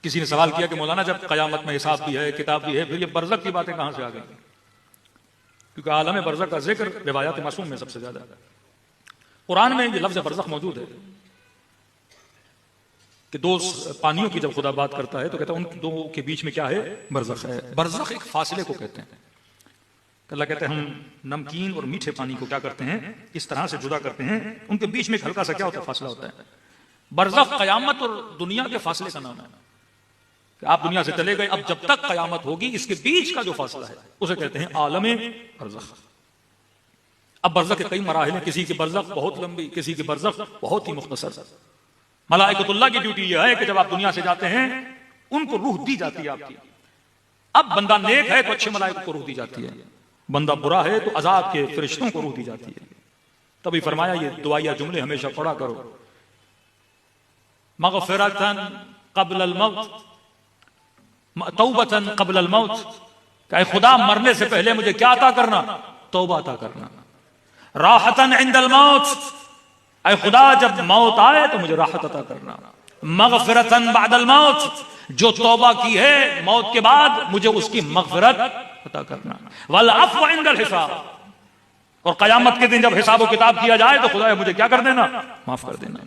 किसी ने सवाल किया कि मौलाना जब कयामत में हिसाब भी है, किताब भी है, फिर ये बरज़ख की बातें कहां से आ गई? क्योंकि आलम बरज़ख का जिक्र रिवायात मासूम में सबसे ज्यादा है। कुरान में ये लफ्ज़ बरज़ख मौजूद है कि दो पानियों की जब खुदा बात करता है तो कहता है उन दो के बीच में क्या है? बरज़ख है। बरज़ख एक फासले को कहते हैं। अल्लाह कहते हैं हम नमकीन और मीठे पानी को क्या करते हैं? इस तरह से जुदा करते हैं, उनके बीच में हल्का सा क्या होता है? फासला होता है। बरज़ख कयामत और दुनिया के फासले का नाम है कि आप दुनिया से चले गए, अब जब तक कयामत होगी इसके बीच का जो फासला है उसे कहते हैं आलम बरज़ख। अब बरज़ख के कई मराहिल हैं, किसी की बरज़ख बहुत लंबी, किसी की बरज़ख बहुत ही मुख्तसर। मलाइकतुल्लाह की ड्यूटी यह है कि जब आप दुनिया से जाते हैं उनको रूह दी जाती है आपकी। अब बंदा नेक है तो अच्छे मलाइकों को रूह दी जाती है, बंदा बुरा है तो अज़ाब के फरिश्तों को रूह दी जाती है। तभी फरमाया ये दुआया जुमले हमेशा पढ़ा करो, मग़फ़िरतन क़ब्ल अल-मौत, तौबतन क़ब्ल अल-मौत। कि खुदा मरने से पहले मुझे क्या अता करना? तौबा अता करना। राहतन इंदल मौत, ऐ खुदा जब मौत आए तो मुझे राहत अता करना। मग़फ़िरतन बअदल मौत, जो तौबा की है मौत के बाद मुझे उसकी मग़फ़िरत अता करना। वल अफ़्व इंदल हिसाब, और क़यामत के दिन जब हिसाब व किताब किया जाए तो खुदा मुझे क्या कर देना? माफ कर देना।